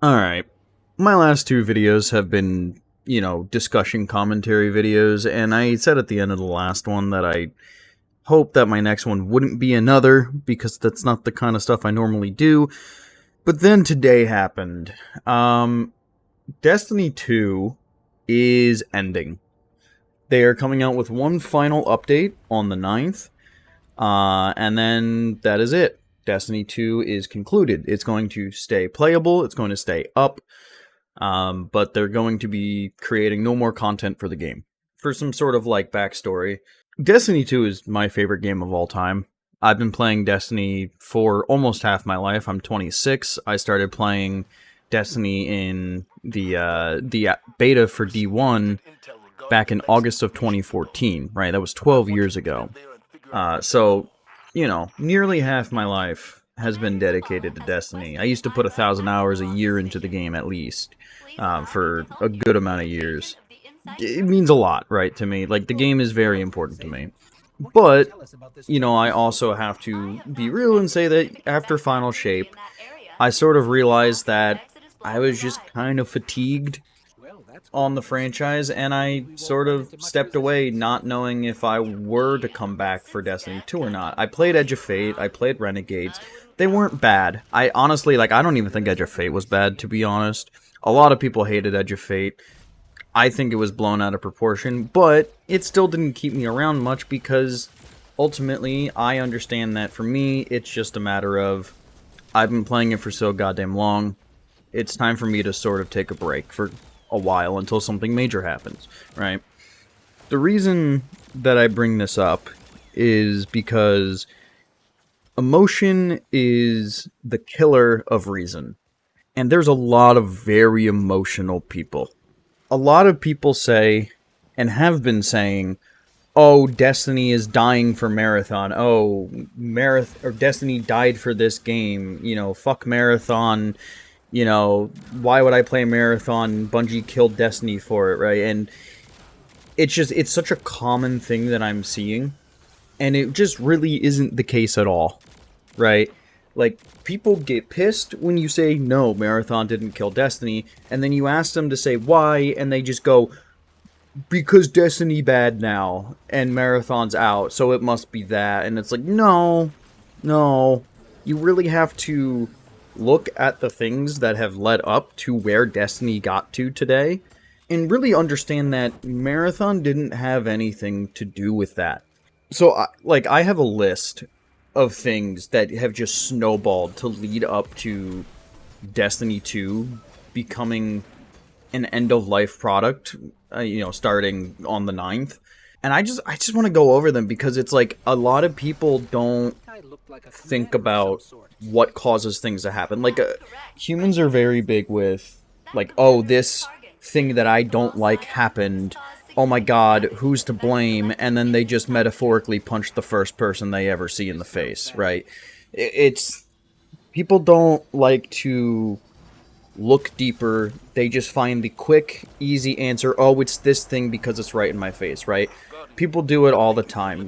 Alright, my last two videos have been, discussion commentary videos, and I said at the end of the last one that I hope that my next one wouldn't be another, because that's not the kind of stuff I normally do. But then today happened. Destiny 2 is ending. They are coming out with one final update on the 9th, and then that is it. Destiny 2 is concluded. It's going to stay playable, it's going to stay up, but they're going to be creating no more content for the game. For some sort of, backstory, Destiny 2 is my favorite game of all time. I've been playing Destiny for almost half my life. I'm 26. I started playing Destiny in the beta for D1 back in August of 2014, right? That was 12 years ago. So, nearly half my life has been dedicated to Destiny. I used to put 1,000 hours a year into the game at least, for a good amount of years. It means a lot, right, to me. The game is very important to me. But, I also have to be real and say that after Final Shape, I sort of realized that I was just kind of fatigued on the franchise, and I sort of stepped away not knowing if I were to come back for Destiny 2 or not. I played Edge of Fate, I played Renegades. They weren't bad. I honestly, I don't even think Edge of Fate was bad, to be honest. A lot of people hated Edge of Fate. I think it was blown out of proportion, but it still didn't keep me around much because ultimately I understand that for me, it's just a matter of I've been playing it for so goddamn long. It's time for me to sort of take a break for a while until something major happens, right? The reason that I bring this up is because emotion is the killer of reason. And there's a lot of very emotional people. A lot of people say, and have been saying, oh, Destiny is dying for Marathon. Oh, Destiny died for this game. Fuck Marathon. Why would I play Marathon? Bungie killed Destiny for it, right? And it's such a common thing that I'm seeing. And it just really isn't the case at all, right? People get pissed when you say, no, Marathon didn't kill Destiny, and then you ask them to say why, and they just go, because Destiny bad now, and Marathon's out, so it must be that. And it's no, you really have to look at the things that have led up to where Destiny got to today, and really understand that Marathon didn't have anything to do with that. So, I have a list of things that have just snowballed to lead up to Destiny 2 becoming an end-of-life product, starting on the 9th. And I just want to go over them because it's a lot of people don't think about what causes things to happen. Humans are very big with, oh, this thing that I don't like happened. Oh my god, who's to blame? And then they just metaphorically punch the first person they ever see in the face, right? People don't like to look deeper. They just find the quick, easy answer. Oh, it's this thing because it's right in my face, right? People do it all the time,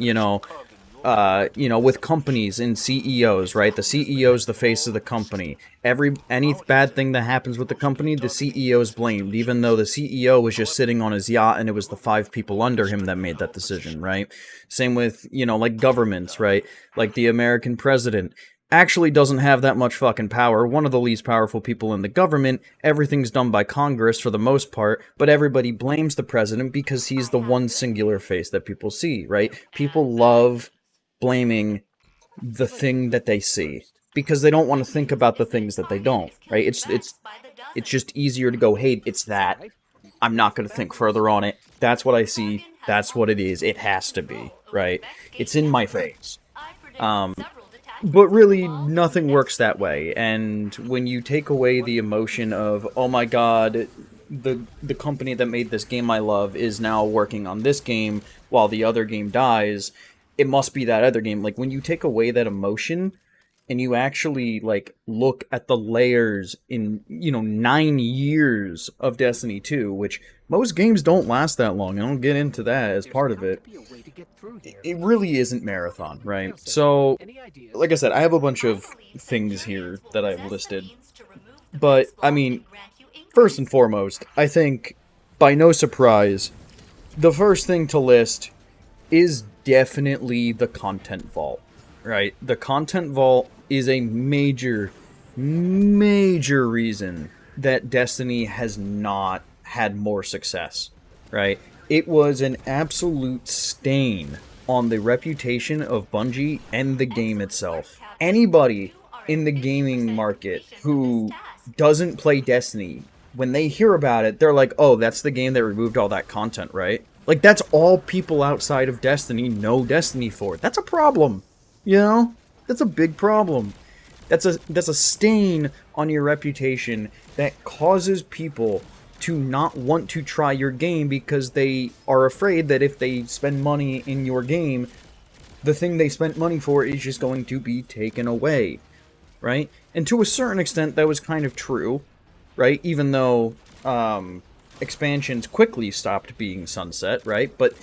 with companies and CEOs, right? The CEO's the face of the company. Any bad thing that happens with the company, the CEO is blamed, even though the CEO was just sitting on his yacht and it was the 5 people under him that made that decision, right? Same with, governments, right? The American president actually doesn't have that much fucking power. One of the least powerful people in the government. Everything's done by Congress for the most part, but everybody blames the president because he's the one singular face that people see, right? People love blaming the thing that they see because they don't want to think about the things that they don't, right? It's just easier to go, hey, it's that. I'm not going to think further on it. That's what I see. That's what it is. It has to be, right? It's in my face. But really, nothing works that way, and when you take away the emotion of, oh my god, the company that made this game I love is now working on this game while the other game dies, it must be that other game. When you take away that emotion, and you actually, look at the layers in, 9 years of Destiny 2, which most games don't last that long. I don't get into that as part of it. It really isn't Marathon, right? So, like I said, I have a bunch of things here that I've listed. But, I mean, first and foremost, I think, by no surprise, the first thing to list is definitely the content vault, right? The content vault is a major, major reason that Destiny has not had more success, right? It was an absolute stain on the reputation of Bungie and the game itself. Anybody in the gaming market who doesn't play Destiny, when they hear about it, they're like, oh, that's the game that removed all that content, right? Like, that's all people outside of Destiny know Destiny for. That's a problem, you know? That's a big problem. That's a stain on your reputation that causes people to not want to try your game because they are afraid that if they spend money in your game, the thing they spent money for is just going to be taken away, right? And to a certain extent, that was kind of true, right? Even though expansions quickly stopped being sunset, right? But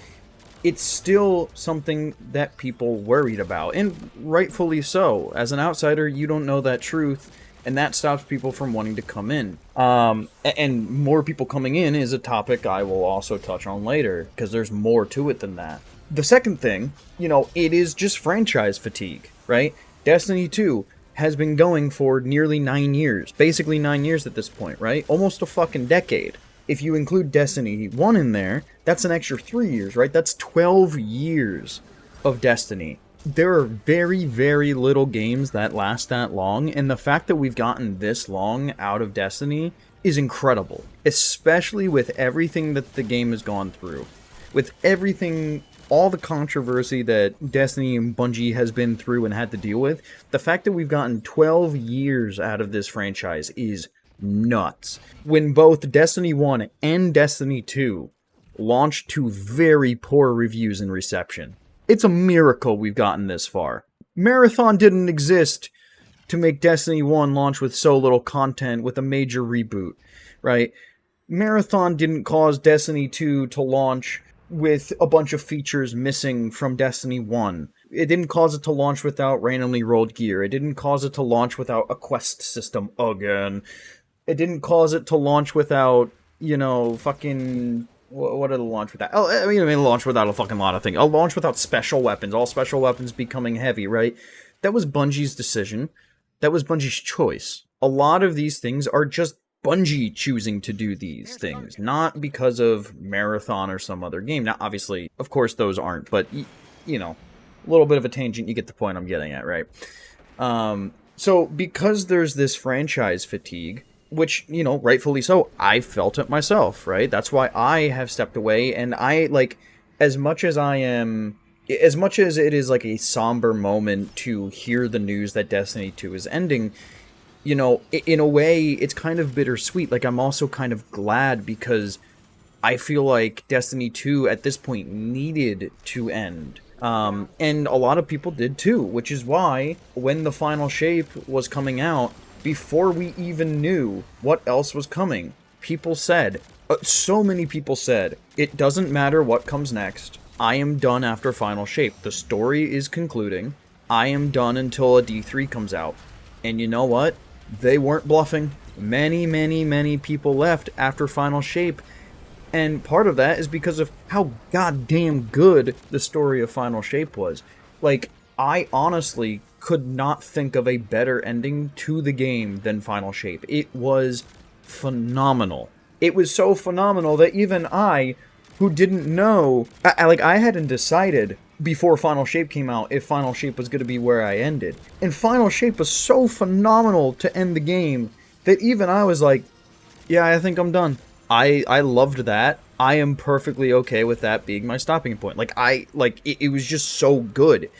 it's still something that people worried about, and rightfully so. As an outsider, you don't know that truth, and that stops people from wanting to come in. And more people coming in is a topic I will also touch on later, because there's more to it than that. The second thing, you know, it is just franchise fatigue, right? Destiny 2 has been going for nearly 9 years. Basically 9 years at this point, right? Almost a fucking decade. If you include Destiny 1 in there, that's an extra 3 years, right? That's 12 years of Destiny. There are very, very little games that last that long, and the fact that we've gotten this long out of Destiny is incredible. Especially with everything that the game has gone through. With everything, all the controversy that Destiny and Bungie has been through and had to deal with, the fact that we've gotten 12 years out of this franchise is nuts. When both Destiny 1 and Destiny 2 launched to very poor reviews and reception. It's a miracle we've gotten this far. Marathon didn't exist to make Destiny 1 launch with so little content with a major reboot, right? Marathon didn't cause Destiny 2 to launch with a bunch of features missing from Destiny 1. It didn't cause it to launch without randomly rolled gear. It didn't cause it to launch without a quest system again. It didn't cause it to launch without, you know, fucking... What did it launch without? Oh, I mean, it launched without a fucking lot of things. A launch without special weapons. All special weapons becoming heavy, right? That was Bungie's decision. That was Bungie's choice. A lot of these things are just Bungie choosing to do these things, not because of Marathon or some other game. Now, obviously, of course, those aren't, but, you know, a little bit of a tangent, you get the point I'm getting at, right? So, because there's this franchise fatigue, which, you know, rightfully so, I felt it myself, right? That's why I have stepped away, and I, like, as much as it is, like, a somber moment to hear the news that Destiny 2 is ending, you know, in a way, it's kind of bittersweet. Like, I'm also kind of glad because I feel like Destiny 2, at this point, needed to end. And a lot of people did too, which is why, when the final shape was coming out, before we even knew what else was coming, people said, so many people said, it doesn't matter what comes next. I am done after Final Shape. The story is concluding. I am done until a D3 comes out. And you know what? They weren't bluffing. Many, many, many people left after Final Shape. And part of that is because of how goddamn good the story of Final Shape was. Like, I honestly could not think of a better ending to the game than Final Shape. It was phenomenal. It was so phenomenal that even I, who didn't know, I hadn't decided before Final Shape came out if Final Shape was going to be where I ended. And Final Shape was so phenomenal to end the game that even I was like, yeah, I think I'm done. I loved that. I am perfectly okay with that being my stopping point. It was just so good.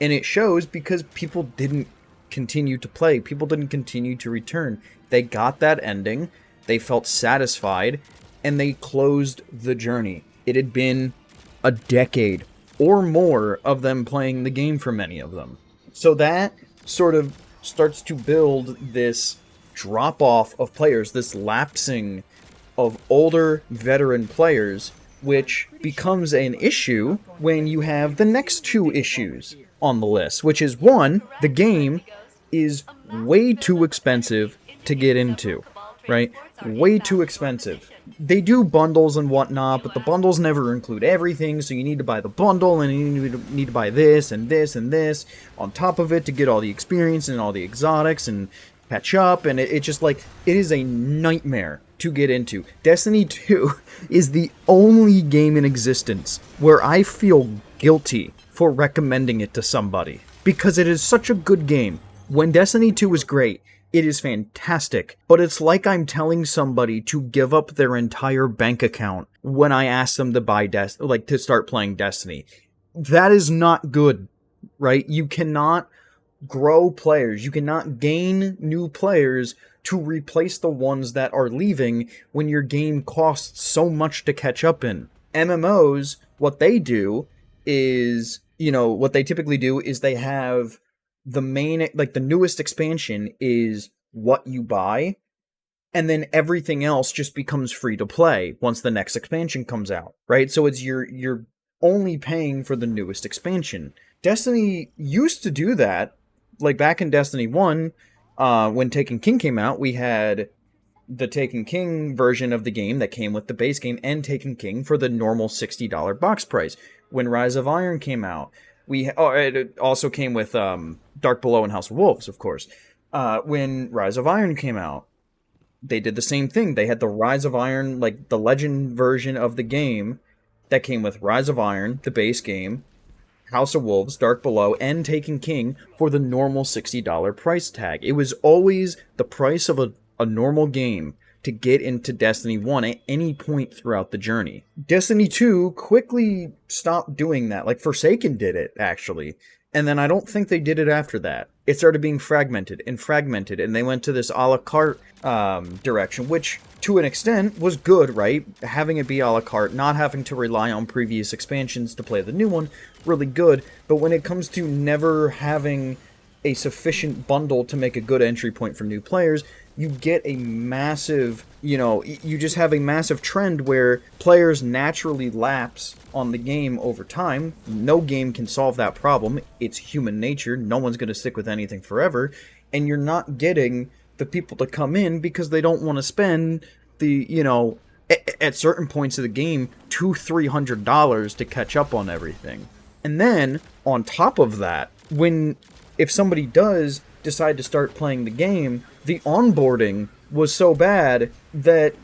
And it shows because people didn't continue to play. People didn't continue to return. They got that ending. They felt satisfied. And they closed the journey. It had been a decade or more of them playing the game for many of them. So that sort of starts to build this drop-off of players, this lapsing of older veteran players, which becomes an issue when you have the next two issues on the list, which is, one, the game is way too expensive to get into, right? Way too expensive. They do bundles and whatnot, but the bundles never include everything, so you need to buy the bundle, and you need to buy this and this and this on top of it to get all the experience and all the exotics and catch up, and it just, like, it is a nightmare to get into. Destiny 2 is the only game in existence where I feel guilty for recommending it to somebody, because it is such a good game. When Destiny 2 is great, it is fantastic, but it's like I'm telling somebody to give up their entire bank account when I ask them to buy to start playing Destiny. That is not good, right? You cannot grow players. You cannot gain new players to replace the ones that are leaving when your game costs so much to catch up in. MMOs, what they do is, what they typically do is they have the main, like the newest expansion is what you buy, and then everything else just becomes free to play once the next expansion comes out, right? So it's you're only paying for the newest expansion. Destiny used to do that, like back in Destiny 1, when Taken King came out, we had the Taken King version of the game that came with the base game and Taken King for the normal $60 box price. When Rise of Iron came out, it also came with Dark Below and House of Wolves, of course. When Rise of Iron came out, they did the same thing. They had the Rise of Iron, like the Legend version of the game that came with Rise of Iron, the base game, House of Wolves, Dark Below, and Taken King for the normal $60 price tag. It was always the price of a normal game to get into Destiny 1 at any point throughout the journey. Destiny 2 quickly stopped doing that. Like, Forsaken did it, actually. And then I don't think they did it after that. It started being fragmented, and they went to this a la carte direction, which, to an extent, was good, right? Having it be a la carte, not having to rely on previous expansions to play the new one, really good. But when it comes to never having a sufficient bundle to make a good entry point for new players, you get a massive, you just have a massive trend where players naturally lapse on the game over time. No game can solve that problem. It's human nature. No one's going to stick with anything forever. And you're not getting the people to come in because they don't want to spend the, at certain points of the game, $200-$300 to catch up on everything. And then, on top of that, if somebody does decide to start playing the game, the onboarding was so bad that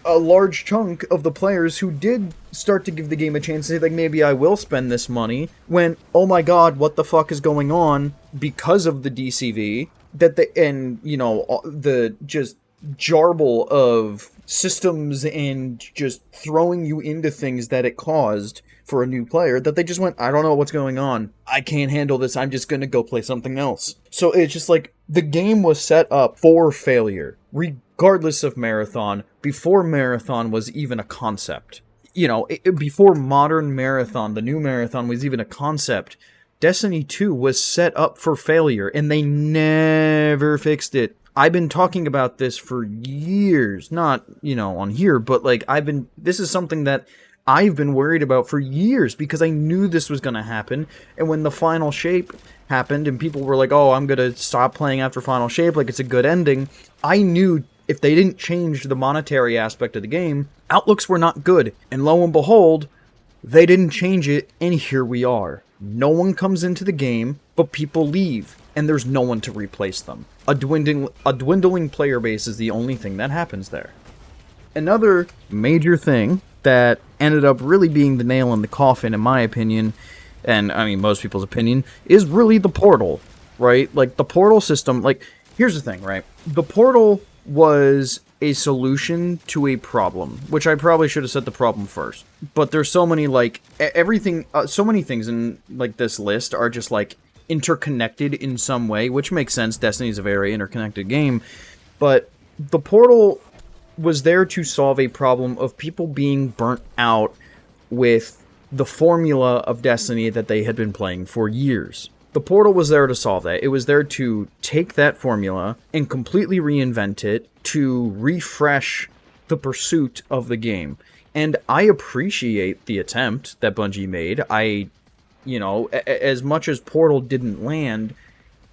a large chunk of the players who did start to give the game a chance to say, like, maybe I will spend this money, went, oh my god, what the fuck is going on, because of the DCV, the just jarble of systems and just throwing you into things that it caused for a new player, that they just went, I don't know what's going on. I can't handle this. I'm just going to go play something else. So it's just like, the game was set up for failure, regardless of Marathon, before Marathon was even a concept. Before modern Marathon, the new Marathon was even a concept, Destiny 2 was set up for failure, and they never fixed it. I've been talking about this for years, not, on here, but this is something that I've been worried about for years, because I knew this was going to happen. And when the final shape happened and people were like, oh, I'm going to stop playing after final shape, like it's a good ending, I knew if they didn't change the monetary aspect of the game, outlooks were not good. And lo and behold, they didn't change it, and here we are. No one comes into the game, but people leave, and there's no one to replace them. A dwindling player base is the only thing that happens there. Another major thing that ended up really being the nail in the coffin, in my opinion, and I mean most people's opinion, is really the portal, right? Like, the portal system, here's the thing, right? The portal was a solution to a problem, which I probably should have said the problem first. But there's so many, so many things in, this list are just, interconnected in some way, which makes sense. Destiny is a very interconnected game. But the portal was there to solve a problem of people being burnt out with the formula of Destiny that they had been playing for years. The portal was there to solve that. It was there to take that formula and completely reinvent it to refresh the pursuit of the game. And I appreciate the attempt that Bungie made. As much as Portal didn't land,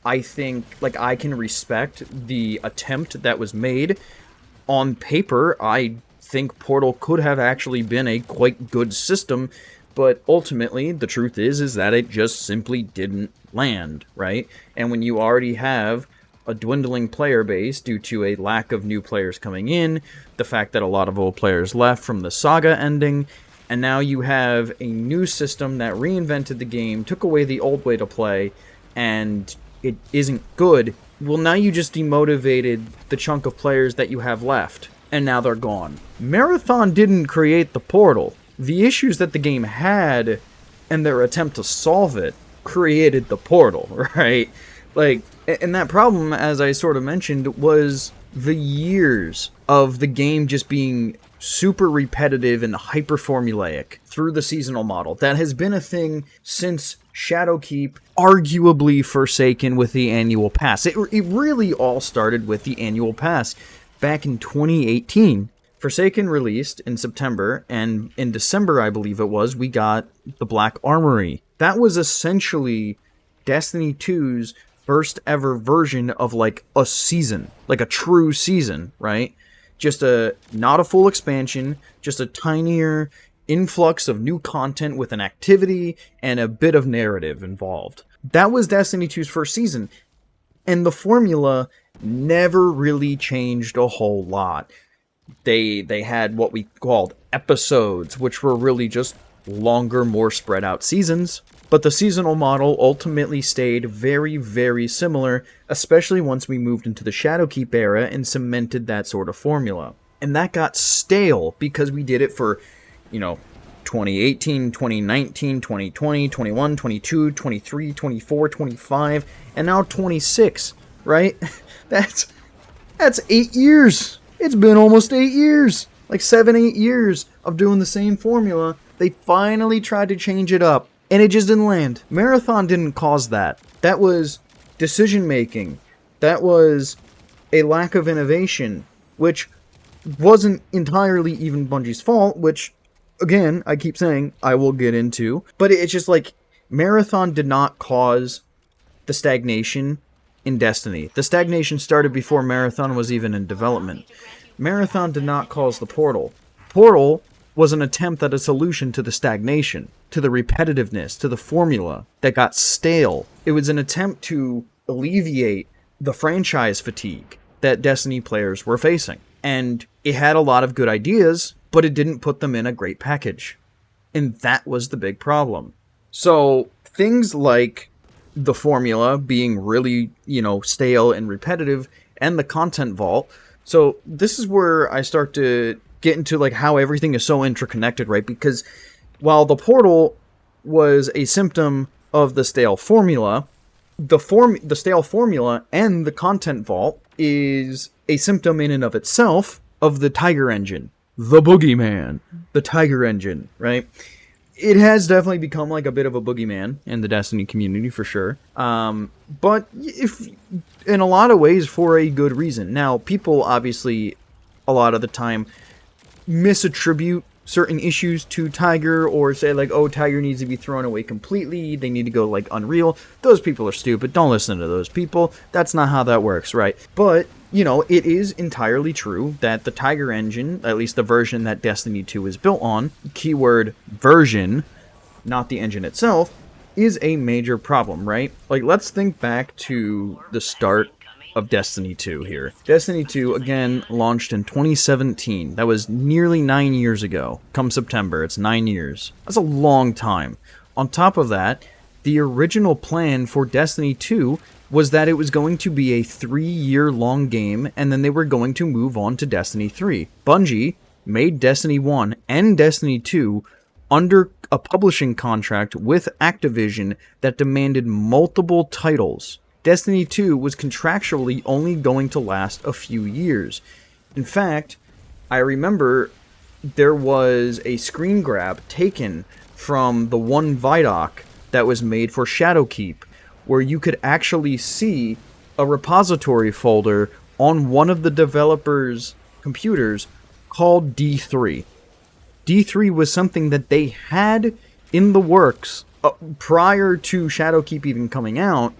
I think, like, I can respect the attempt that was made. On paper, I think Portal could have actually been a quite good system, but ultimately, the truth is that it just simply didn't land, right? And when you already have a dwindling player base due to a lack of new players coming in, the fact that a lot of old players left from the Saga ending, and now you have a new system that reinvented the game, took away the old way to play, and it isn't good. Well, now you just demotivated the chunk of players that you have left, and now they're gone. Marathon didn't create the Portal. The issues that the game had, and their attempt to solve it, created the Portal, right? Like, and that problem, as I sort of mentioned, was the years of the game just being super repetitive and hyper-formulaic through the seasonal model. That has been a thing since Shadowkeep, arguably Forsaken with the annual pass. It really all started with the annual pass back in 2018. Forsaken released in September, and in December, I believe it was, we got the Black Armory. That was essentially Destiny 2's first ever version of like a season, like a true season, right? Just not a full expansion, just a tinier influx of new content with an activity and a bit of narrative involved. That was Destiny 2's first season, and the formula never really changed a whole lot. They had what we called episodes, which were really just longer, more spread out seasons. But the seasonal model ultimately stayed very, very similar, especially once we moved into the Shadowkeep era and cemented that sort of formula. And that got stale because we did it for, 2018, 2019, 2020, 21, 22, 23, 24, 25, and now 26, right? That's 8 years. It's been almost 8 years. Like 7-8 years of doing the same formula. They finally tried to change it up, and it just didn't land. Marathon didn't cause that. That was decision making. That was a lack of innovation, which wasn't entirely even Bungie's fault, which, again, I keep saying I will get into. But it's just like, Marathon did not cause the stagnation in Destiny. The stagnation started before Marathon was even in development. Marathon did not cause the Portal. Portal was an attempt at a solution to the stagnation, to the repetitiveness, to the formula that got stale. It was an attempt to alleviate the franchise fatigue that Destiny players were facing. And it had a lot of good ideas, but it didn't put them in a great package. And that was the big problem. So things like the formula being really, stale and repetitive, and the content vault. So this is where I start to get into like how everything is so interconnected, right? Because while the Portal was a symptom of the stale formula, the stale formula and the content vault is a symptom in and of itself of the Tiger Engine, the boogeyman, the Tiger Engine, right? It has definitely become like a bit of a boogeyman in the Destiny community for sure. But if in a lot of ways for a good reason. Now, people obviously a lot of the time misattribute certain issues to Tiger, or say like, oh, Tiger needs to be thrown away completely, they need to go like Unreal. Those people are stupid. Don't listen to those people. That's not how that works, right? But it is entirely true that the Tiger Engine, at least the version that Destiny 2 is built on, keyword version, not the engine itself, is a major problem, right? Like, let's think back to the start of Destiny 2 here. Destiny 2, again, launched in 2017. That was nearly 9 years ago. Come September, it's 9 years. That's a long time. On top of that, the original plan for Destiny 2 was that it was going to be a 3-year-long game, and then they were going to move on to Destiny 3. Bungie made Destiny 1 and Destiny 2 under a publishing contract with Activision that demanded multiple titles. Destiny 2 was contractually only going to last a few years. In fact, I remember there was a screen grab taken from the one Vidoc that was made for Shadowkeep, where you could actually see a repository folder on one of the developers' computers called D3. D3 was something that they had in the works prior to Shadowkeep even coming out,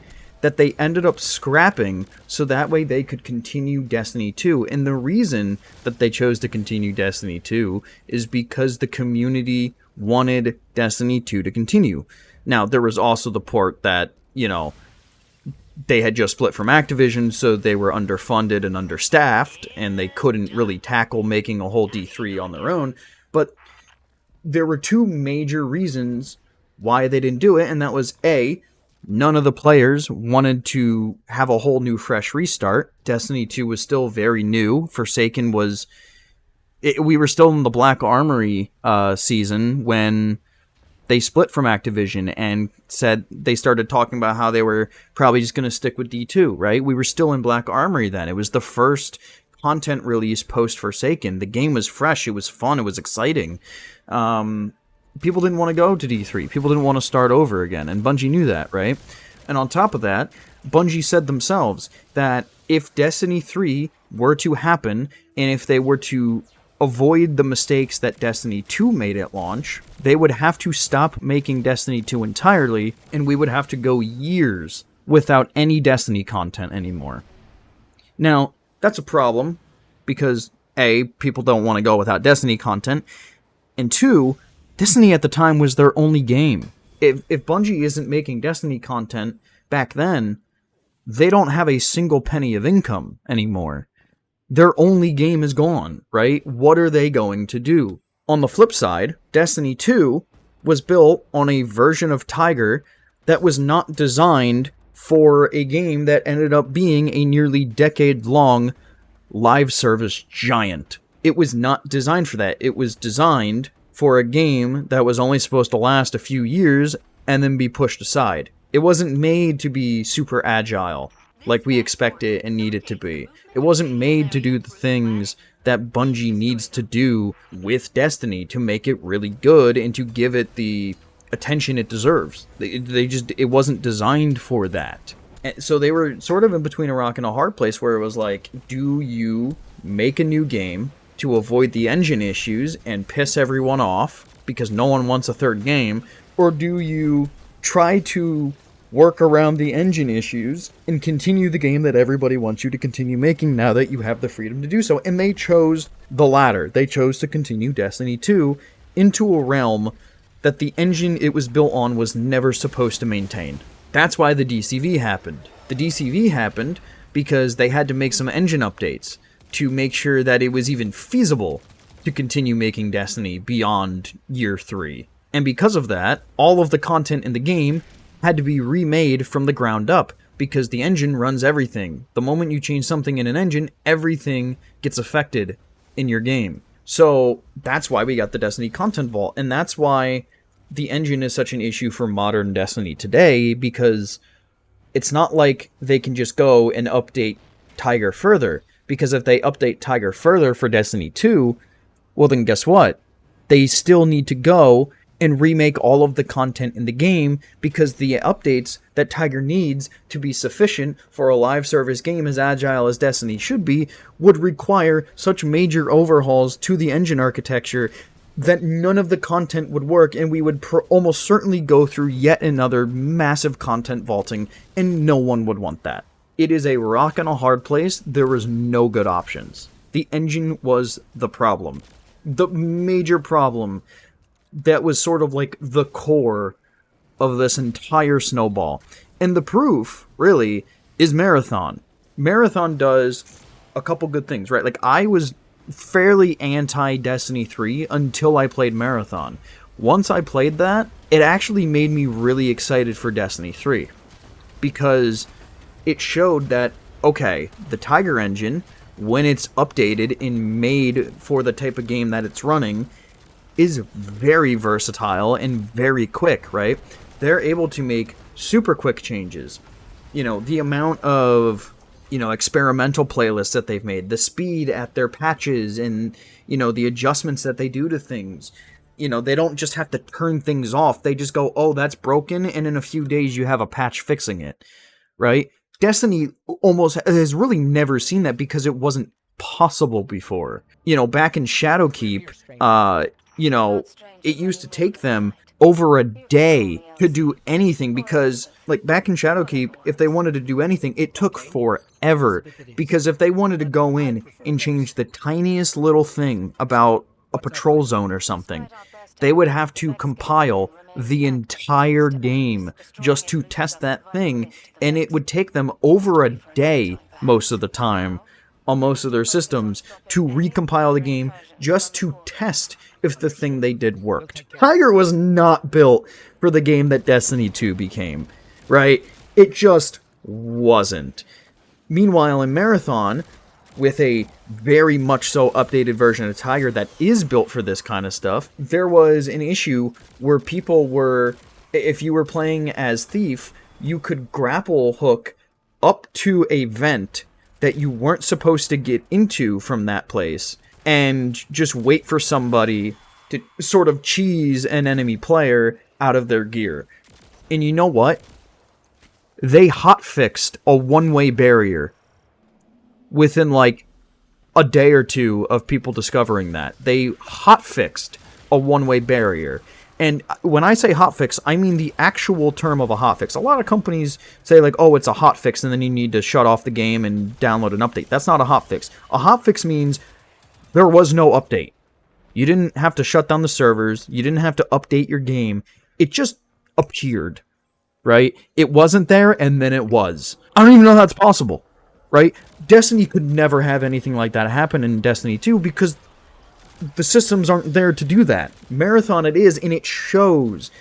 that they ended up scrapping so that way they could continue Destiny 2. And the reason that they chose to continue Destiny 2 is because the community wanted Destiny 2 to continue. Now, there was also the port that, they had just split from Activision, so they were underfunded and understaffed, and they couldn't really tackle making a whole D3 on their own. But there were two major reasons why they didn't do it, and that was A, none of the players wanted to have a whole new fresh restart. Destiny 2 was still very new. Forsaken was... we were still in the Black Armory season when they split from Activision and said they started talking about how they were probably just going to stick with D2, right? We were still in Black Armory then. It was the first content release post-Forsaken. The game was fresh. It was fun. It was exciting. People didn't want to go to D3. People didn't want to start over again, and Bungie knew that, right? And on top of that, Bungie said themselves that if Destiny 3 were to happen, and if they were to avoid the mistakes that Destiny 2 made at launch, they would have to stop making Destiny 2 entirely, and we would have to go years without any Destiny content anymore. Now, that's a problem, because A, people don't want to go without Destiny content, and 2, Destiny at the time was their only game. If Bungie isn't making Destiny content back then, they don't have a single penny of income anymore. Their only game is gone, right? What are they going to do? On the flip side, Destiny 2 was built on a version of Tiger that was not designed for a game that ended up being a nearly decade-long live service giant. It was not designed for that. It was designed for a game that was only supposed to last a few years and then be pushed aside. It wasn't made to be super agile like we expect it and need it to be. It wasn't made to do the things that Bungie needs to do with Destiny to make it really good and to give it the attention it deserves. It wasn't designed for that. And so they were sort of in between a rock and a hard place where it was like, do you make a new game to avoid the engine issues and piss everyone off because no one wants a third game, or do you try to work around the engine issues and continue the game that everybody wants you to continue making now that you have the freedom to do so? And they chose the latter. They chose to continue Destiny 2 into a realm that the engine it was built on was never supposed to maintain. That's why the DCV happened. The DCV happened because they had to make some engine updates to make sure that it was even feasible to continue making Destiny beyond year 3. And because of that, all of the content in the game had to be remade from the ground up, because the engine runs everything. The moment you change something in an engine, everything gets affected in your game. So that's why we got the Destiny Content Vault, and that's why the engine is such an issue for modern Destiny today, because it's not like they can just go and update Tiger further, because if they update Tiger further for Destiny 2, well then guess what? They still need to go and remake all of the content in the game, because the updates that Tiger needs to be sufficient for a live service game as agile as Destiny should be would require such major overhauls to the engine architecture that none of the content would work, and we would almost certainly go through yet another massive content vaulting, and no one would want that. It is a rock and a hard place. There was no good options. The engine was the problem. The major problem that was sort of like the core of this entire snowball. And the proof, really, is Marathon. Marathon does a couple good things, right? Like, I was fairly anti-Destiny 3 until I played Marathon. Once I played that, it actually made me really excited for Destiny 3. Because it showed that, okay, the Tiger engine, when it's updated and made for the type of game that it's running, is very versatile and very quick, right? They're able to make super quick changes. The amount of, experimental playlists that they've made, the speed at their patches, and, the adjustments that they do to things. They don't just have to turn things off. They just go, oh, that's broken, and in a few days you have a patch fixing it, right? Destiny almost has really never seen that because it wasn't possible before. Back in Shadowkeep, it used to take them over a day to do anything, because like back in Shadowkeep, if they wanted to do anything, it took forever, because if they wanted to go in and change the tiniest little thing about a patrol zone or something, they would have to compile the entire game just to test that thing, and it would take them over a day most of the time on most of their systems to recompile the game just to test if the thing they did worked. Tiger was not built for the game that Destiny 2 became, right? It just wasn't. Meanwhile, in Marathon, with a very much so updated version of Tiger that is built for this kind of stuff, there was an issue where people were, if you were playing as Thief, you could grapple hook up to a vent that you weren't supposed to get into from that place, and just wait for somebody to sort of cheese an enemy player out of their gear. And you know what? They hotfixed a one-way barrier within like a day or two of people discovering that. They hotfixed a one-way barrier. And when I say hotfix, I mean the actual term of a hotfix. A lot of companies say like, oh, it's a hotfix, and then you need to shut off the game and download an update. That's not a hotfix. A hotfix means there was no update. You didn't have to shut down the servers. You didn't have to update your game. It just appeared, right? It wasn't there, and then it was. I don't even know how that's possible, right? Destiny could never have anything like that happen in Destiny 2 because the systems aren't there to do that. Marathon it is, and it shows.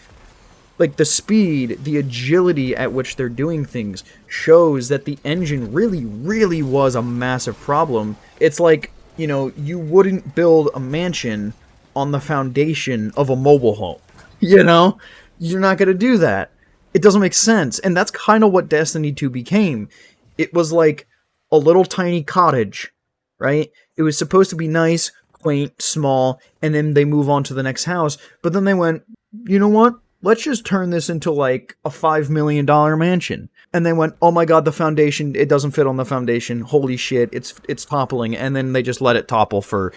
Like, the speed, the agility at which they're doing things shows that the engine really, really was a massive problem. It's like, you know, you wouldn't build a mansion on the foundation of a mobile home. You know? You're not going to do that. It doesn't make sense. And that's kind of what Destiny 2 became. It was like a little tiny cottage, right? It was supposed to be nice, quaint, small, and then they move on to the next house. But then they went, you know what? Let's just turn this into like a $5 million mansion. And they went, oh my god, the foundation, it doesn't fit on the foundation. Holy shit, it's toppling. And then they just let it topple for,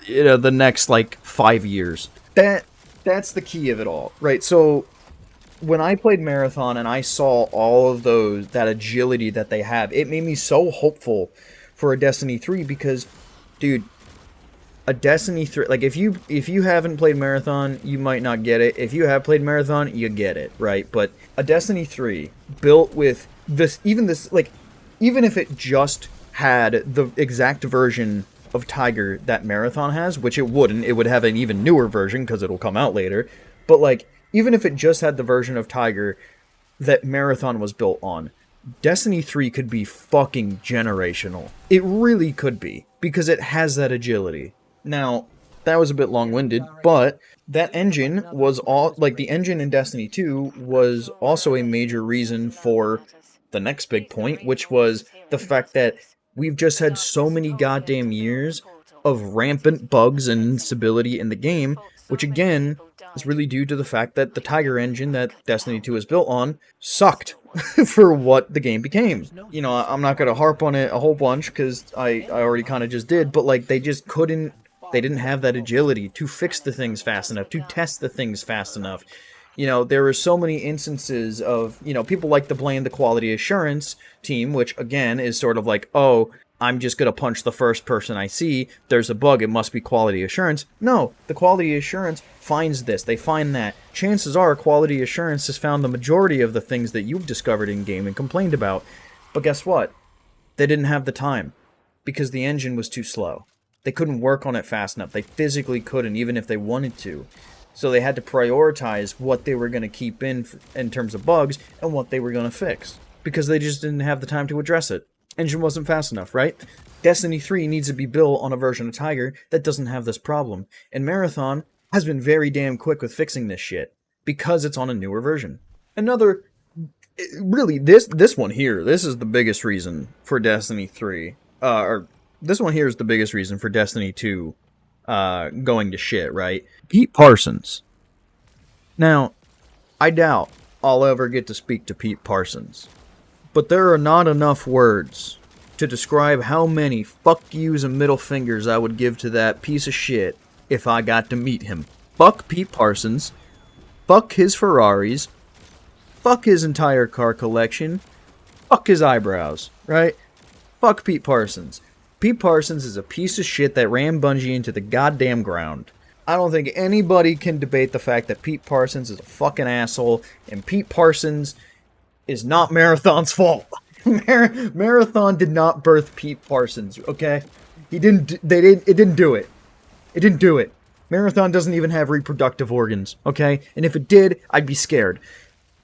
you know, the next like 5 years. That's the key of it all, right? So when I played Marathon and I saw all of that agility that they have, it made me so hopeful for a Destiny 3 because, dude, a Destiny 3, like, if you haven't played Marathon, you might not get it. If you have played Marathon, you get it, right? But a Destiny 3 built with even if it just had the exact version of Tiger that Marathon has, which it wouldn't, it would have an even newer version because it'll come out later, but like, even if it just had the version of Tiger that Marathon was built on, Destiny 3 could be fucking generational. It really could be, because it has that agility. Now, that was a bit long-winded, but that engine was all, like, the engine in Destiny 2 was also a major reason for the next big point, which was the fact that we've just had so many goddamn years of rampant bugs and instability in the game, which again is really due to the fact that the Tiger engine that Destiny 2 is built on sucked for what the game became. You know, I'm not going to harp on it a whole bunch because I already kind of just did, but like they just couldn't, they didn't have that agility to fix the things fast enough, to test the things fast enough. You know, there were so many instances of, you know, people like to blame the quality assurance team, which again is sort of like, oh, I'm just going to punch the first person I see. There's a bug. It must be quality assurance. No, the quality assurance finds this. They find that. Chances are quality assurance has found the majority of the things that you've discovered in-game and complained about. But guess what? They didn't have the time because the engine was too slow. They couldn't work on it fast enough. They physically couldn't, even if they wanted to. So they had to prioritize what they were going to keep in terms of bugs and what they were going to fix because they just didn't have the time to address it. Engine wasn't fast enough, right? Destiny 3 needs to be built on a version of Tiger that doesn't have this problem. And Marathon has been very damn quick with fixing this shit because it's on a newer version. Really, this one here, this is the biggest reason for Destiny 3. This one here is the biggest reason for Destiny 2 going to shit, right? Pete Parsons. Now, I doubt I'll ever get to speak to Pete Parsons. But there are not enough words to describe how many fuck yous and middle fingers I would give to that piece of shit if I got to meet him. Fuck Pete Parsons. Fuck his Ferraris. Fuck his entire car collection. Fuck his eyebrows, right? Fuck Pete Parsons. Pete Parsons is a piece of shit that ran Bungie into the goddamn ground. I don't think anybody can debate the fact that Pete Parsons is a fucking asshole, and Pete Parsons is not Marathon's fault. Marathon did not birth Pete Parsons, okay? It didn't do it. It didn't do it. Marathon doesn't even have reproductive organs, okay? And if it did, I'd be scared.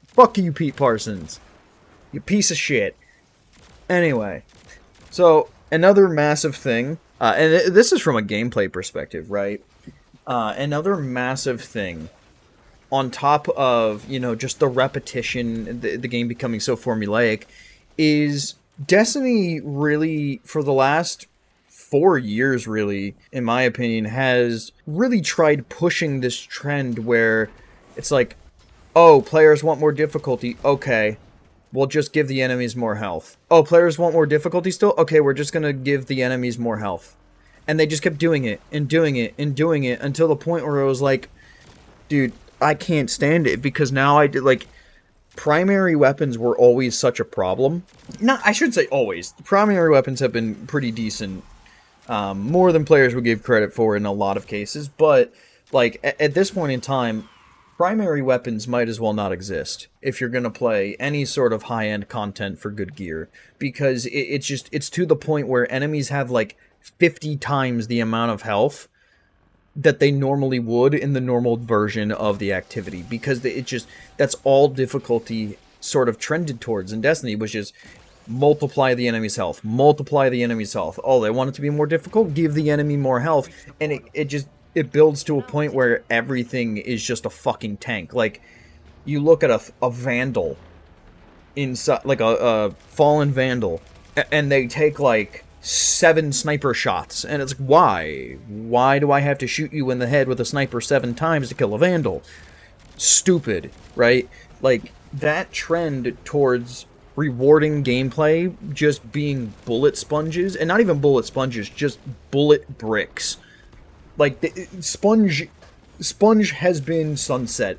Fuck you, Pete Parsons. You piece of shit. Anyway, so another massive thing, and this is from a gameplay perspective, right? Another massive thing, on top of, just the repetition, the game becoming so formulaic, is Destiny really, for the last 4 years, really, in my opinion, has really tried pushing this trend where it's like, oh, players want more difficulty. Okay, we'll just give the enemies more health. Oh, players want more difficulty still? Okay, we're just gonna give the enemies more health. And they just kept doing it, and doing it, and doing it, until the point where it was like, dude, I can't stand it, because now primary weapons were always such a problem. I should say always. Primary weapons have been pretty decent. More than players would give credit for in a lot of cases, but, at this point in time, primary weapons might as well not exist if you're going to play any sort of high-end content for good gear, because it's to the point where enemies have, 50 times the amount of health that they normally would in the normal version of the activity, because that's all difficulty sort of trended towards in Destiny, which is multiply the enemy's health, multiply the enemy's health. Oh, they want it to be more difficult? Give the enemy more health. And it builds to a point where everything is just a fucking tank. You look at a Vandal, inside, a fallen Vandal, and they take, 7 sniper shots, and it's like, why? Why do I have to shoot you in the head with a sniper 7 times to kill a Vandal? Stupid, right? That trend towards rewarding gameplay just being bullet sponges, and not even bullet sponges, just bullet bricks. Sponge has been sunset.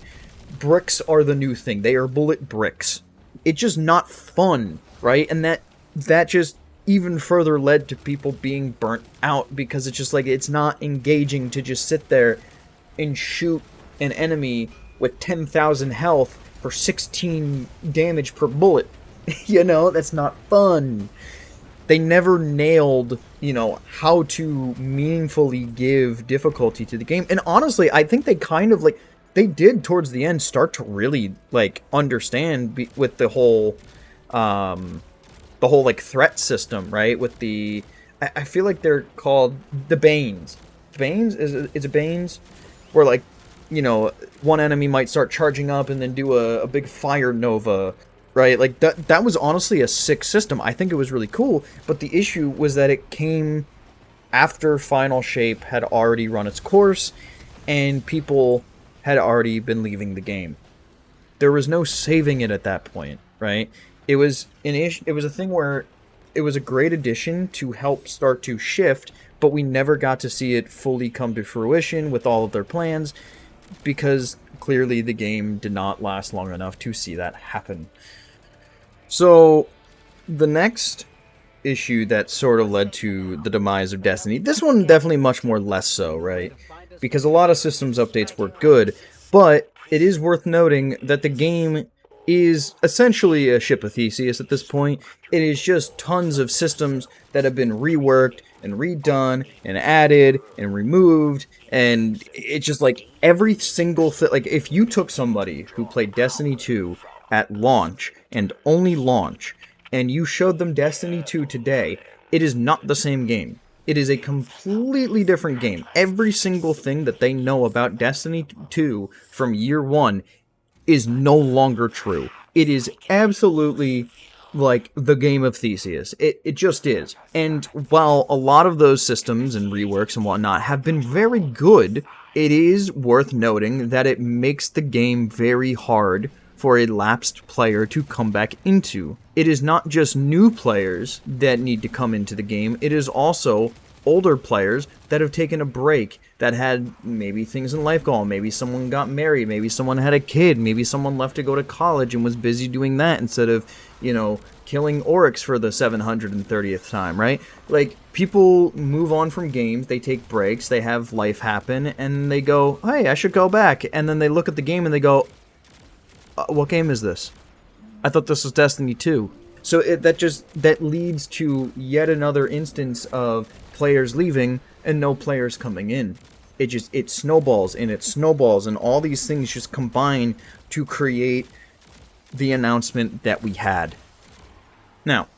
Bricks are the new thing. They are bullet bricks. It's just not fun, right? And that just even further led to people being burnt out, because it's just it's not engaging to just sit there and shoot an enemy with 10,000 health for 16 damage per bullet. That's not fun. They never nailed, how to meaningfully give difficulty to the game. And honestly, I think they kind of, they did towards the end start to really, understand with the whole threat system, right? With I feel like they're called the Banes. Banes? Is it Banes? Where, one enemy might start charging up and then do a big fire nova, right? That was honestly a sick system. I think it was really cool, but the issue was that it came after Final Shape had already run its course, and people had already been leaving the game. There was no saving it at that point, right? It was a thing where it was a great addition to help start to shift, but we never got to see it fully come to fruition with all of their plans, because clearly the game did not last long enough to see that happen. So, the next issue that sort of led to the demise of Destiny, this one definitely much more less so, right? Because a lot of systems updates were good, but it is worth noting that the game is essentially a ship of Theseus at this point. It is just tons of systems that have been reworked and redone and added and removed, and it's just every single thing. If you took somebody who played Destiny 2 at launch, and only launch, and you showed them Destiny 2 today, it is not the same game. It is a completely different game. Every single thing that they know about Destiny 2 from year 1 is no longer true. It is absolutely the game of Theseus. It just is. And while a lot of those systems and reworks and whatnot have been very good, it is worth noting that it makes the game very hard for a lapsed player to come back into. It is not just new players that need to come into the game, it is also older players that have taken a break, that had maybe things in life go on. Maybe someone got married, maybe someone had a kid, maybe someone left to go to college and was busy doing that instead of, killing Oryx for the 730th time, right? Like, people move on from games, they take breaks, they have life happen, and they go, hey, I should go back. And then they look at the game and they go, what game is this? I thought this was Destiny 2. So that leads to yet another instance of players leaving and no players coming in. It snowballs and it snowballs, and all these things just combine to create the announcement that we had. Now,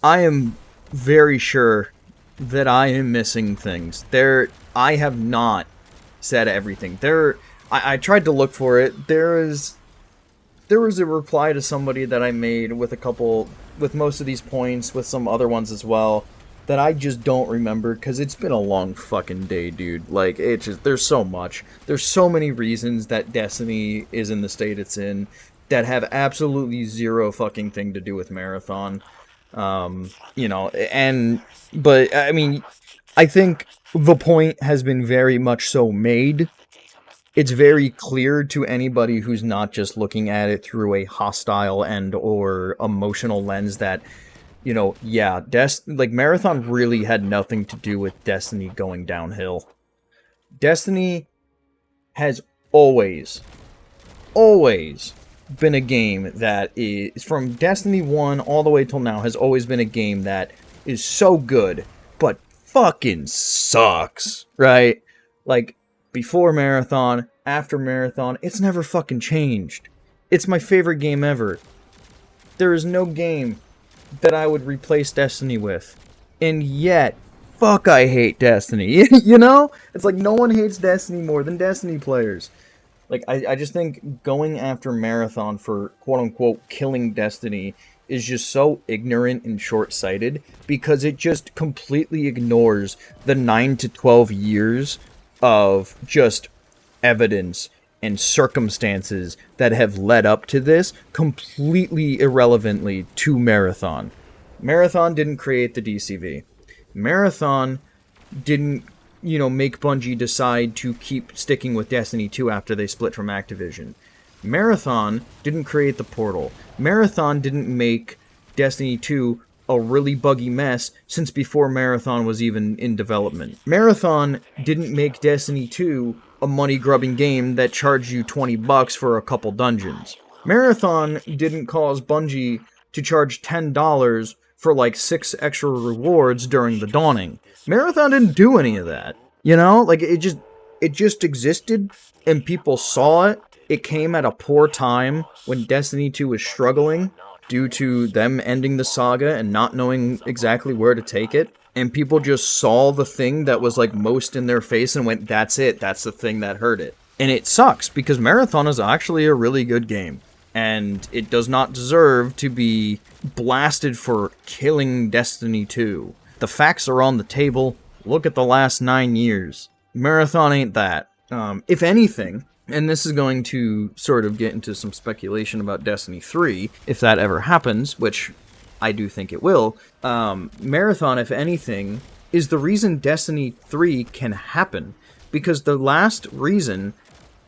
I am very sure that I am missing things. I have not said everything. I tried to look for it. There was a reply to somebody that I made with most of these points, with some other ones as well, that I just don't remember, because it's been a long fucking day, dude. Like, there's so much. There's so many reasons that Destiny is in the state it's in that have absolutely zero fucking thing to do with Marathon. But, I mean, I think the point has been very much so made. It's very clear to anybody who's not just looking at it through a hostile and or emotional lens that, Marathon really had nothing to do with Destiny going downhill. Destiny has always been a game that is, from Destiny 1 all the way till now, has always been a game that is so good, but fucking sucks, right? Like, before Marathon, after Marathon, it's never fucking changed. It's my favorite game ever. There is no game that I would replace Destiny with. And yet, fuck, I hate Destiny. It's like no one hates Destiny more than Destiny players. Like, I just think going after Marathon for quote-unquote killing Destiny is just so ignorant and short-sighted, because it just completely ignores the 9 to 12 years of just evidence and circumstances that have led up to this, completely irrelevantly, to Marathon. Marathon didn't create the DCV. Marathon didn't, make Bungie decide to keep sticking with Destiny 2 after they split from Activision. Marathon didn't create the Portal. Marathon didn't make Destiny 2 a really buggy mess since before Marathon was even in development. Marathon didn't make Destiny 2 a money-grubbing game that charged you $20 for a couple dungeons. Marathon didn't cause Bungie to charge $10 for like 6 extra rewards during the Dawning. Marathon didn't do any of that. It just existed, and people saw it. It came at a poor time when Destiny 2 was struggling due to them ending the saga and not knowing exactly where to take it. And people just saw the thing that was like most in their face and went, that's it, that's the thing that hurt it. And it sucks, because Marathon is actually a really good game. And it does not deserve to be blasted for killing Destiny 2. The facts are on the table. Look at the last 9 years. Marathon ain't that. If anything, and this is going to sort of get into some speculation about Destiny 3, if that ever happens, which I do think it will, Marathon, if anything, is the reason Destiny 3 can happen. Because the last reason,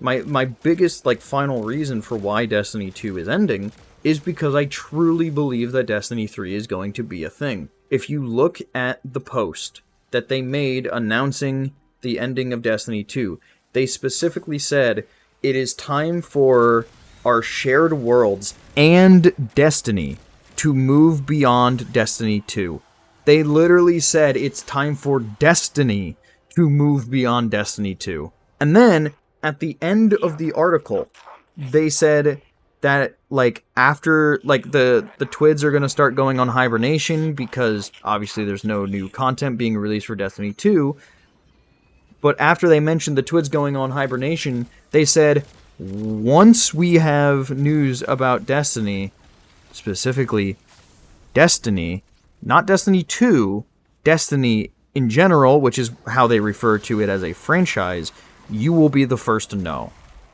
my biggest, final reason for why Destiny 2 is ending, is because I truly believe that Destiny 3 is going to be a thing. If you look at the post that they made announcing the ending of Destiny 2, they specifically said, it is time for our shared worlds and Destiny to move beyond Destiny 2. They literally said it's time for Destiny to move beyond Destiny 2. And then, at the end of the article, they said that, after, the Twids are going to start going on hibernation, because obviously there's no new content being released for Destiny 2. But after they mentioned the Twids going on hibernation, they said, once we have news about Destiny, specifically Destiny, not Destiny 2, Destiny in general, which is how they refer to it as a franchise, you will be the first to know.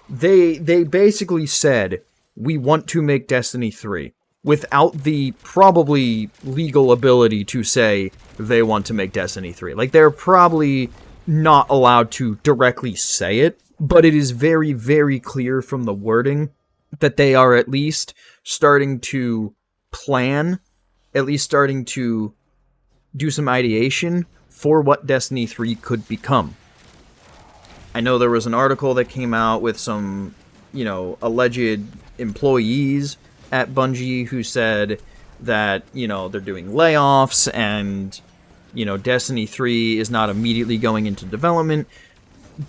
They basically said, we want to make Destiny 3. without the probably legal ability to say they want to make Destiny 3. Like, they're probably not allowed to directly say it, but it is very, very clear from the wording that they are at least starting to plan, at least starting to do some ideation for what Destiny 3 could become. I know there was an article that came out with some, alleged employees at Bungie who said that, they're doing layoffs and, Destiny 3 is not immediately going into development.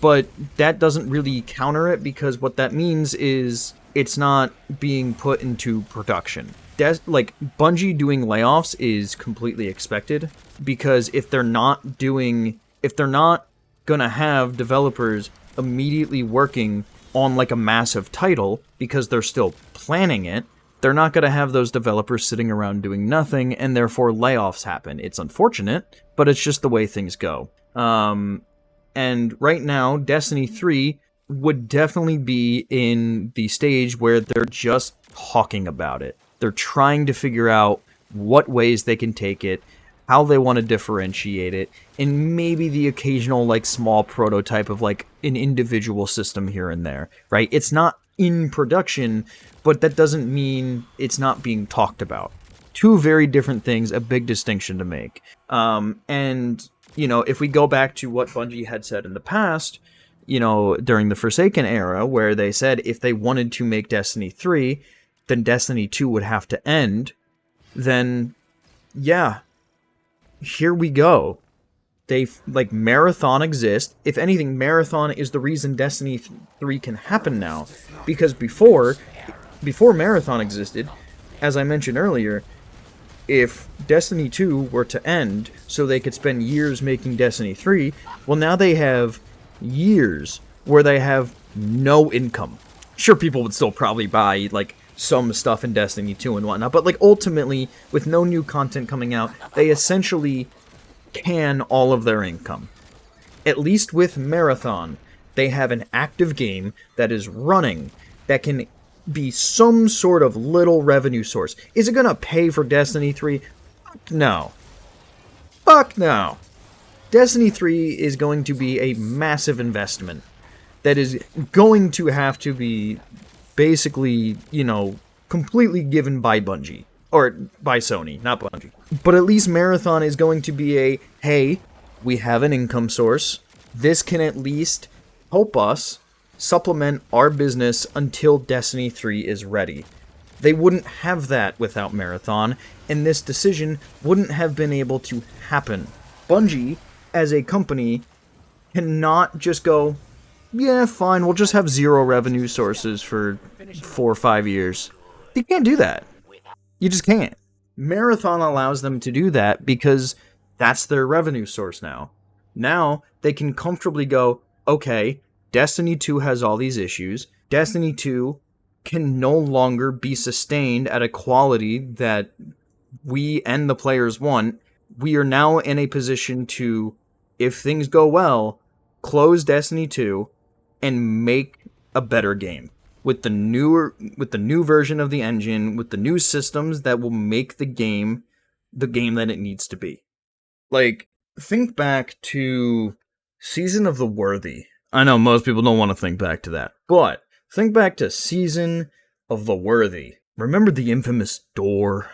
But that doesn't really counter it, because what that means is it's not being put into production. Bungie doing layoffs is completely expected, because if they're not gonna have developers immediately working on like a massive title because they're still planning it, they're not gonna have those developers sitting around doing nothing, and therefore layoffs happen. It's unfortunate, but it's just the way things go. And right now, Destiny 3 would definitely be in the stage where they're just talking about it. They're trying to figure out what ways they can take it, how they want to differentiate it, and maybe the occasional, small prototype of, an individual system here and there, right? It's not in production, but that doesn't mean it's not being talked about. Two very different things, a big distinction to make. And if we go back to what Bungie had said in the past, during the Forsaken era, where they said if they wanted to make Destiny 3, then Destiny 2 would have to end, then, yeah, here we go. Marathon exists. If anything, Marathon is the reason Destiny 3 can happen now. Because before Marathon existed, as I mentioned earlier, if Destiny 2 were to end so they could spend years making Destiny 3, well, now they have years where they have no income. Sure, people would still probably buy, some stuff in Destiny 2 and whatnot, but, ultimately, with no new content coming out, they essentially can all of their income. At least with Marathon, they have an active game that is running, that can be some sort of little revenue source. Is it gonna pay for Destiny 3? Fuck no. Fuck no. Destiny 3 is going to be a massive investment that is going to have to be basically, completely given by Bungie. Or by Sony, not Bungie. But at least Marathon is going to be a, hey, we have an income source. This can at least help us supplement our business until Destiny 3 is ready. They wouldn't have that without Marathon, and this decision wouldn't have been able to happen. Bungie, as a company, cannot just go, yeah, fine, we'll just have zero revenue sources for 4 or 5 years. They can't do that. You just can't. Marathon allows them to do that because that's their revenue source now. Now, they can comfortably go, okay, Destiny 2 has all these issues. Destiny 2 can no longer be sustained at a quality that we and the players want. We are now in a position to, if things go well, close Destiny 2 and make a better game. With the new version of the engine, with the new systems that will make the game that it needs to be. Think back to Season of the Worthy. I know most people don't want to think back to that, but think back to Season of the Worthy. Remember the infamous door?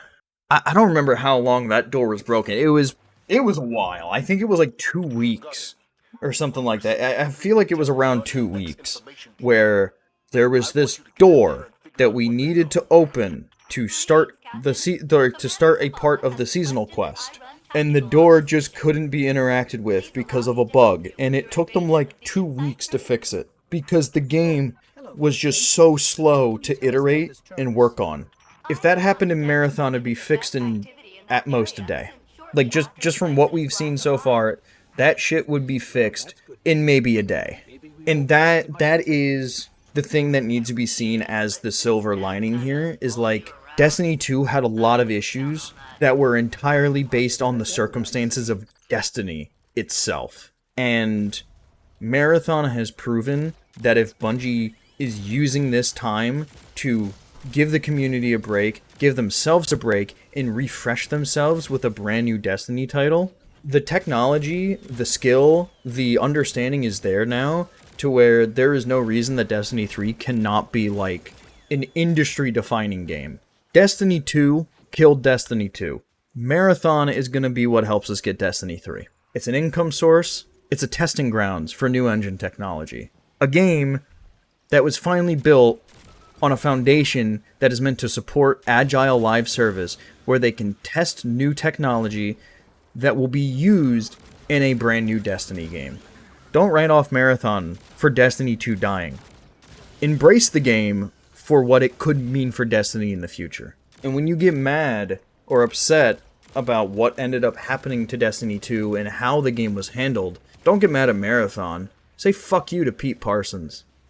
I don't remember how long that door was broken. It was a while. I think it was 2 weeks or something like that. I feel like it was around 2 weeks where there was this door that we needed to open to start to start a part of the seasonal quest. And the door just couldn't be interacted with because of a bug. And it took them 2 weeks to fix it. Because the game was just so slow to iterate and work on. If that happened in Marathon, it'd be fixed in at most a day. Just from what we've seen so far, that shit would be fixed in maybe a day. And that is the thing that needs to be seen as the silver lining here, is Destiny 2 had a lot of issues that were entirely based on the circumstances of Destiny itself. And Marathon has proven that if Bungie is using this time to give the community a break, give themselves a break, and refresh themselves with a brand new Destiny title. The technology, the skill, the understanding is there now to where there is no reason that Destiny 3 cannot be like an industry-defining game. Destiny 2 killed Destiny 2. Marathon is going to be what helps us get Destiny 3. It's an income source. It's a testing grounds for new engine technology. A game that was finally built on a foundation that is meant to support agile live service where they can test new technology that will be used in a brand new Destiny game. Don't write off Marathon for Destiny 2 dying. Embrace the game for what it could mean for Destiny in the future. And when you get mad or upset about what ended up happening to Destiny 2 and how the game was handled, don't get mad at Marathon. Say fuck you to Pete Parsons.